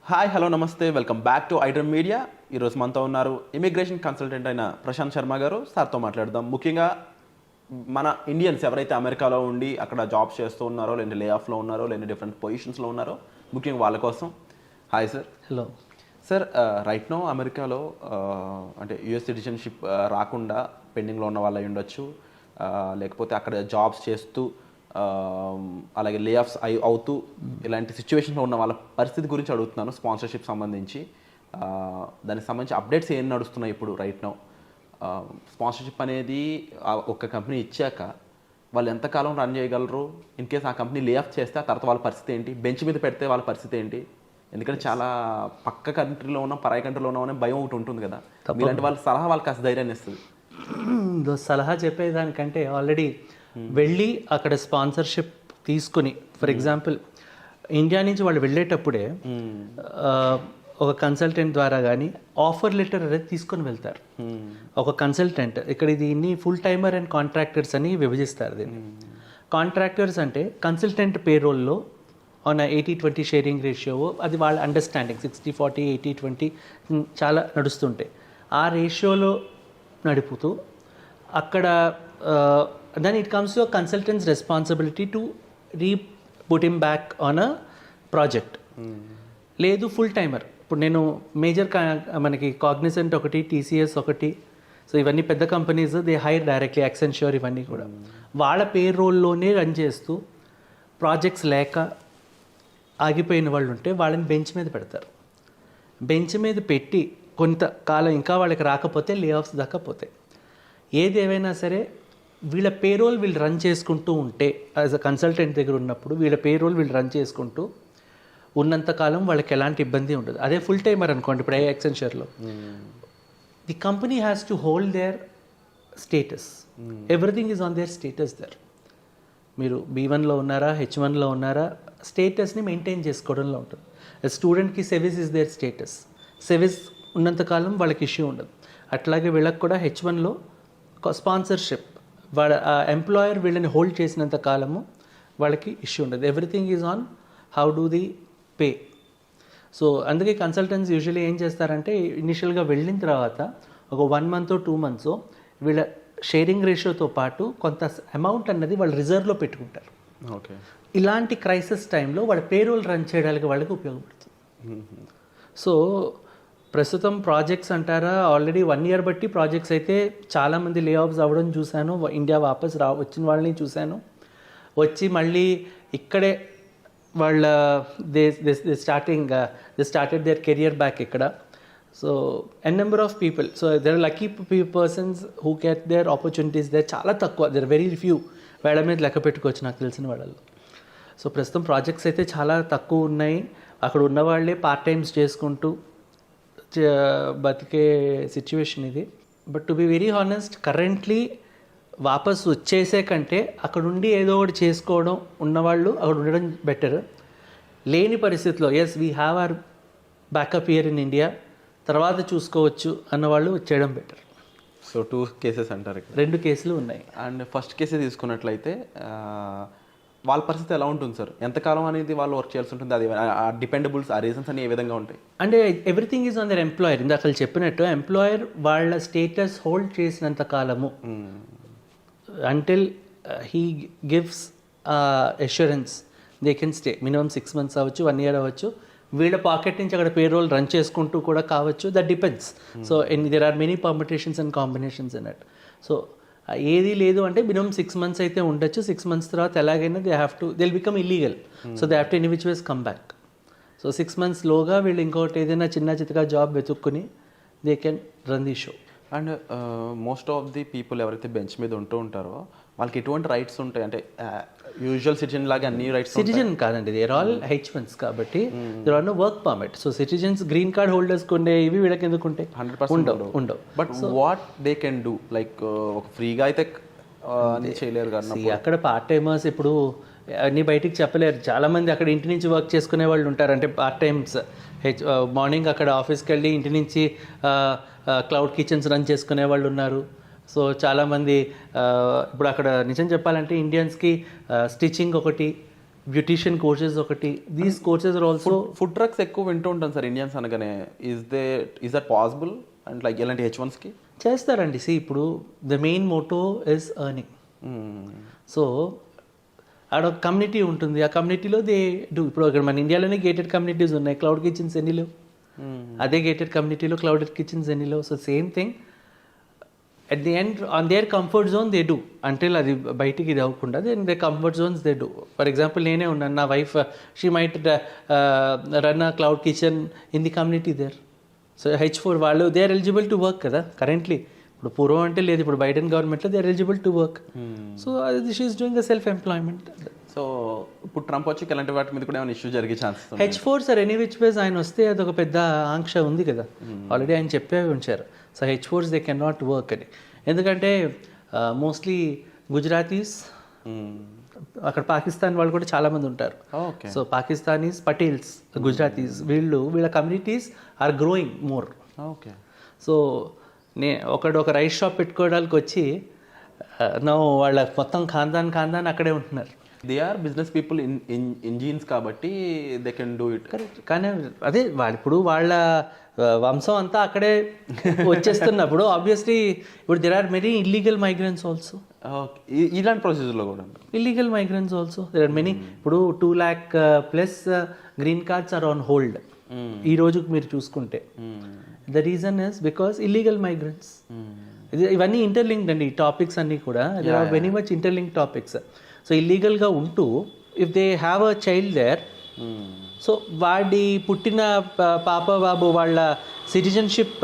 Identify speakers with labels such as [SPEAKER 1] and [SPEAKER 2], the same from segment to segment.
[SPEAKER 1] Hi hello నమస్తే, welcome back to iDream media. ఈరోజు మనతో ఉన్నారు ఇమిగ్రేషన్ కన్సల్టెంట్ అయిన ప్రశాంత్ శర్మ గారు. సార్తో మాట్లాడదాం. ముఖ్యంగా మన ఇండియన్స్ ఎవరైతే అమెరికాలో ఉండి అక్కడ జాబ్స్ చేస్తూ ఉన్నారో, లేదంటే లే ఆఫ్లో ఉన్నారో, లేదంటే డిఫరెంట్ పొజిషన్స్లో ఉన్నారో, ముఖ్యంగా వాళ్ళ కోసం. Hi sir.
[SPEAKER 2] Hello
[SPEAKER 1] sir. Right no అమెరికాలో అంటే యూఎస్ సిటిజన్షిప్ రాకుండా పెండింగ్లో ఉన్న వాళ్ళు అయి ఉండొచ్చు, లేకపోతే అక్కడ జాబ్స్ చేస్తూ అలాగే లే ఆఫ్స్ అవుతూ ఇలాంటి సిచ్యువేషన్లో ఉన్న వాళ్ళ పరిస్థితి గురించి అడుగుతున్నాను. స్పాన్సర్షిప్ సంబంధించి దానికి సంబంధించి అప్డేట్స్ ఏం నడుస్తున్నాయి ఇప్పుడు రైట్ నో? స్పాన్సర్షిప్ అనేది ఒక కంపెనీ ఇచ్చాక వాళ్ళు ఎంతకాలం రన్ చేయగలరు? ఇన్ కేస్ ఆ కంపెనీ లే ఆఫ్ చేస్తే ఆ తర్వాత వాళ్ళ పరిస్థితి ఏంటి? బెంచ్ మీద పెడితే వాళ్ళ పరిస్థితి ఏంటి? ఎందుకంటే చాలా పక్క కంట్రీలో ఉన్నాం, పరాయి కంట్రీలో ఉన్నామని భయం ఒకటి ఉంటుంది కదా. ఇలాంటి వాళ్ళ సలహా వాళ్ళకి కాస్త ధైర్యాన్ని ఇస్తుంది.
[SPEAKER 2] సలహా చెప్పేదానికంటే ఆల్రెడీ వెళ్ళి అక్కడ స్పాన్సర్షిప్ తీసుకుని, ఫర్ ఎగ్జాంపుల్ ఇండియా నుంచి వాళ్ళు వెళ్ళేటప్పుడే ఒక కన్సల్టెంట్ ద్వారా కానీ ఆఫర్ లెటర్ అనేది తీసుకొని వెళ్తారు. ఒక కన్సల్టెంట్ ఇక్కడ దీన్ని ఫుల్ టైమర్ అండ్ కాంట్రాక్టర్స్ అని విభజిస్తారు. దీన్ని కాంట్రాక్టర్స్ అంటే కన్సల్టెంట్ పేరోల్లో ఆన్ 80-20 షేరింగ్ రేషియో, అది వాళ్ళ అండర్స్టాండింగ్. 60-40, 80-20 చాలా నడుస్తుంటాయి. ఆ రేషియోలో నడుపుతూ అక్కడ then it comes to a consultant's responsibility to put him back on a project. లేదు ఫుల్ టైమర్. ఇప్పుడు నేను మేజర్ మనకి కాగ్నిసెంట్ ఒకటి, టీసీఎస్ ఒకటి, సో ఇవన్నీ పెద్ద companies, they hire directly, Accenture ఇవన్నీ కూడా వాళ్ళ పేర్ రోల్లోనే రన్ చేస్తూ ప్రాజెక్ట్స్ లేక ఆగిపోయిన వాళ్ళు ఉంటే వాళ్ళని బెంచ్ మీద పెడతారు. బెంచ్ మీద పెట్టి కొంతకాలం ఇంకా వాళ్ళకి రాకపోతే లే ఆఫ్స్ దాకా పోతాయి. ఏది ఏవైనా సరే వీళ్ళ పేరోల్ వీళ్ళు రన్ చేసుకుంటూ ఉంటే, యాజ్ అ కన్సల్టెంట్ దగ్గర ఉన్నప్పుడు వీళ్ళ పేరోల్ వీళ్ళు రన్ చేసుకుంటూ ఉన్నంతకాలం వాళ్ళకి ఎలాంటి ఇబ్బంది ఉండదు. అదే ఫుల్ టైమర్ అనుకోండి, ఇప్పుడు యాక్సెంచర్లో the company has to hold their status. Everything is on their status there. మీరు B1లో ఉన్నారా, H1లో ఉన్నారా, స్టేటస్ని మెయింటైన్ చేసుకోవడంలో ఉంటుంది. స్టూడెంట్కి SEVIS is there status. SEVIS ఉన్నంతకాలం వాళ్ళకి ఇష్యూ ఉండదు. అట్లాగే వీళ్ళకి కూడా H1లో స్పాన్సర్షిప్, వాళ్ళ ఎంప్లాయర్ వీళ్ళని హోల్డ్ చేసినంత కాలము వాళ్ళకి ఇష్యూ ఉండదు. Everything is on how do the pay. So అందుకే కన్సల్టెంట్స్ యూజువల్లీ ఏం చేస్తారంటే, ఇనిషియల్గా వెళ్ళిన తర్వాత ఒక 1 month 2 months వీళ్ళ షేరింగ్ రేషియోతో పాటు కొంత అమౌంట్ అన్నది వాళ్ళు రిజర్వ్లో పెట్టుకుంటారు.
[SPEAKER 1] ఓకే.
[SPEAKER 2] ఇలాంటి క్రైసిస్ టైంలో వాళ్ళ పేరోల్ రన్ చేయడానికి వాళ్ళకి ఉపయోగపడుతుంది. సో ప్రస్తుతం ప్రాజెక్ట్స్ అంటారా, ఆల్రెడీ 1 year బట్టి ప్రాజెక్ట్స్ అయితే చాలామంది లే ఆఫ్స్ అవ్వడం చూశాను. ఇండియా వాపస్ వచ్చిన వాళ్ళని చూశాను. వచ్చి మళ్ళీ ఇక్కడే వాళ్ళ they started their career back ఇక్కడ. So n number of people, so there are lucky persons who get their opportunities there. చాలా తక్కువ, దేర్ వెరీ ఫ్యూ. వేళ మీద లెక్క పెట్టుకోవచ్చు నాకు తెలిసిన వాళ్ళలో. సో ప్రస్తుతం ప్రాజెక్ట్స్ అయితే చాలా తక్కువ ఉన్నాయి. అక్కడ ఉన్న వాళ్ళే పార్ట్ టైమ్స్ చేసుకుంటూ బతికే సిచ్యువేషన్ ఇది. But to be very honest, currently వాపస్ వచ్చేసే కంటే అక్కడ ఉండి ఏదో ఒకటి చేసుకోవడం, ఉన్నవాళ్ళు అక్కడ ఉండడం బెటర్. లేని పరిస్థితిలో yes we have our backup year in India, తర్వాత చూసుకోవచ్చు అన్నవాళ్ళు వచ్చేయడం బెటర్.
[SPEAKER 1] సో 2 cases అంటారు.
[SPEAKER 2] 2 కేసులు ఉన్నాయి.
[SPEAKER 1] అండ్ ఫస్ట్ కేసే తీసుకున్నట్లయితే వాళ్ళ పరిస్థితి ఎలా ఉంటుంది సార్? ఎంతకాలం అనేది వాళ్ళు వర్క్ చేయాల్సి ఉంటుంది? అది ఆ డిపెండబుల్స్, ఆ రీజన్స్ అని ఏ విధంగా ఉంటాయి?
[SPEAKER 2] అంటే everything is on their employer. ఇందాక చెప్పినట్టు ఎంప్లాయర్ వాళ్ళ స్టేటస్ హోల్డ్ చేసినంత కాలము, until he gives assurance they can stay. Minimum 6 months అవ్వచ్చు, 1 year అవ్వచ్చు. వీళ్ళ పాకెట్ నుంచి అక్కడ పేరోల్ రన్ చేసుకుంటూ కూడా కావచ్చు. That depends. So there are many permutations and combinations in it. So ఏది లేదు అంటే మినిమం 6 months అయితే ఉండొచ్చు. 6 months తర్వాత ఎలాగైనా they will become illegal. So they have to any which ways come back. So 6 months లోగా వీళ్ళు ఇంకోటి ఏదైనా చిన్న చితగా జాబ్ వెతుక్కుని they can run the show.
[SPEAKER 1] And most of the people ఎవరైతే బెంచ్ మీద ఉంటూ ఉంటారో వాళ్ళకి ఎటువంటి రైట్స్ ఉంటాయి? అంటే యూజువల్ సిటిజన్ లాగా అన్ని రైట్స్?
[SPEAKER 2] సిటిజన్ కాదండి, దే ఆర్ ఆల్ H1s కాబట్టి there are no work permit. So citizens, green card holders ఉండే ఇవి వీళ్ళకి ఎందుకు ఉంటాయి?
[SPEAKER 1] 100% ఉండవు. But what they can do, like ఒక ఫ్రీగా అయితే అన్ని చేయలేరు కదా.
[SPEAKER 2] అక్కడ పార్ట్ టైమర్స్ ఇప్పుడు అన్నీ బయటికి చెప్పలేరు. చాలామంది అక్కడ ఇంటి నుంచి వర్క్ చేసుకునే వాళ్ళు ఉంటారు. అంటే పార్ట్ టైమ్స్ మార్నింగ్ అక్కడ ఆఫీస్కి వెళ్ళి ఇంటి నుంచి క్లౌడ్ కిచెన్స్ రన్ చేసుకునే వాళ్ళు ఉన్నారు. సో చాలామంది ఇప్పుడు అక్కడ నిజం చెప్పాలంటే ఇండియన్స్కి స్టిచ్చింగ్ ఒకటి, బ్యూటిషియన్ కోర్సెస్ ఒకటి, these courses are also.
[SPEAKER 1] Food trucks ఎక్కువ వింటూ ఉంటాను సార్ ఇండియన్స్ అనగానే. Is that possible and like ఇలాంటి H1స్కి
[SPEAKER 2] చేస్తారండి. ఇప్పుడు the main motto is earning. So ఆడ ఒక కమ్యూనిటీ ఉంటుంది, ఆ కమ్యూనిటీలో దే డూ. ఇప్పుడు ఇక్కడ మన ఇండియాలోనే గేటెడ్ కమ్యూనిటీస్ ఉన్నాయి, క్లౌడ్ కిచెన్స్ ఎన్నిలో, అదే గేటెడ్ కమ్యూనిటీలో క్లౌడ్ కిచెన్స్ ఎన్నిలో. So same thing at the end on their comfort zone they do until అది బయటికి ఇది అవ్వకుండా then their comfort zones they do. For example నేనే ఉన్నాను, నా wife she might run a cloud kitchen in the community there. So H4 వాళ్ళు they are eligible to work కదా currently. ఇప్పుడు పూర్వం అంటే లేదు, ఇప్పుడు బైడెన్ గవర్నమెంట్లో they are eligible to work. So she is doing a self employment.
[SPEAKER 1] So ఇప్పుడు Trump వచ్చి ఇలాంటి వాటి మీద కూడా ఏమైనా ఇష్యూ జరిగే chances
[SPEAKER 2] H4 sir any which వేస్ ఆయన వస్తే అదొక పెద్ద ఆంక్ష ఉంది కదా, ఆల్రెడీ ఆయన చెప్పే ఉంచారు. So H4s they can not work అని, ఎందుకంటే మోస్ట్లీ గుజరాతీస్, అక్కడ పాకిస్తాన్ వాళ్ళు కూడా చాలామంది ఉంటారు. సో పాకిస్తానీస్, పటేల్స్, గుజరాతీస్ వీళ్ళ communities are growing more.
[SPEAKER 1] Okay. So
[SPEAKER 2] ఒక రైస్ షాప్ పెట్టుకోవడానికి వచ్చి వాళ్ళ మొత్తం ఖాందాన్ అక్కడే ఉంటున్నారు.
[SPEAKER 1] They are business people in genes కాబట్టి they can do it.
[SPEAKER 2] Correct. కానీ అదే ఇప్పుడు వాళ్ళ వంశం అంతా అక్కడే వచ్చేస్తున్నప్పుడు ఆబ్వియస్లీ ఇప్పుడు there are many illegal migrants also.
[SPEAKER 1] ఇలాంటి ప్రొసీజర్లో కూడా
[SPEAKER 2] illegal migrants also there are many. ఇప్పుడు 2 lakh plus green cards are on hold ఈ రోజుకి మీరు చూసుకుంటే. The reason is because illegal migrants. ఇవన్నీ ఇంటర్లింక్డ్ అండి, ఈ టాపిక్స్ అన్నీ కూడా there are very much interlinked topics. So ఇల్లీగల్గా ఉంటూ if they have a child there, so వాడి పుట్టిన పాప బాబు వాళ్ళ సిటిజన్షిప్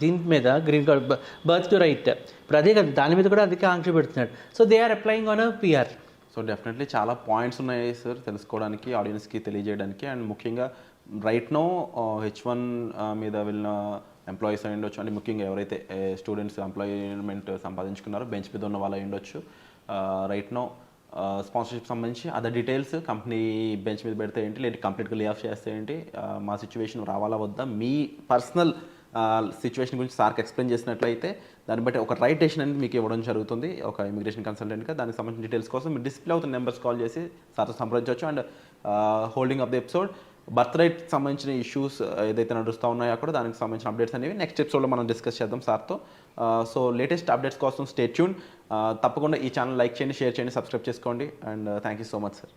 [SPEAKER 2] దీని మీద green card, birth to right, ఇప్పుడు అదే కదా దాని మీద కూడా అధిక ఆంక్ష పెడుతున్నాడు. So they are applying on a PR.
[SPEAKER 1] So definitely చాలా పాయింట్స్ ఉన్నాయి సార్ తెలుసుకోవడానికి, ఆడియన్స్కి తెలియజేయడానికి. అండ్ ముఖ్యంగా రైట్ నో H1 మీద వెళ్ళిన ఎంప్లాయీస్ అయి ఉండొచ్చు, అంటే ముఖ్యంగా ఎవరైతే స్టూడెంట్స్ ఎంప్లాయ్మెంట్ సంపాదించుకున్నారో బెంచ్ మీద ఉన్న వాళ్ళు అయి ఉండొచ్చు. రైట్ నో స్పాన్సర్షిప్ సంబంధించి అదర్ డీటెయిల్స్, కంపెనీ బెంచ్ మీద పెడితే ఏంటి, లేదా కంప్లీట్గా లే ఆఫ్ చేస్తే ఏంటి, మా సిచ్యువేషన్ రావాలా వద్దా, మీ పర్సనల్ సిచ్యువేషన్ గురించి సార్కి ఎక్స్ప్లెయిన్ చేసినట్లయితే దాన్ని బట్టి ఒక రైట్ డెసిషన్ అనేది మీకు ఇవ్వడం జరుగుతుంది ఒక ఇమిగ్రేషన్ కన్సల్టెంట్గా. దానికి సంబంధించిన డీటెయిల్స్ కోసం మీరు డిస్ప్లే అవుతున్న నెంబర్స్ కాల్ చేసి సార్తో సంప్రదించవచ్చు. And holding of the episode birth right సంబంధించిన ఇష్యూస్ ఏదైతే నడుస్తూ ఉన్నాయో అక్కడ దానికి సంబంధించిన అప్డేట్స్ అనేవి నెక్స్ట్ ఎపిసోడ్లో మనం డిస్కస్ చేద్దాం సార్తో. సో లేటెస్ట్ అప్డేట్స్ కోసం స్టే ట్యూన్. తప్పకుండా ఈ ఛానల్ లైక్ చేయండి, షేర్ చేయండి, సబ్స్క్రైబ్ చేసుకోండి. And thank you so much sir.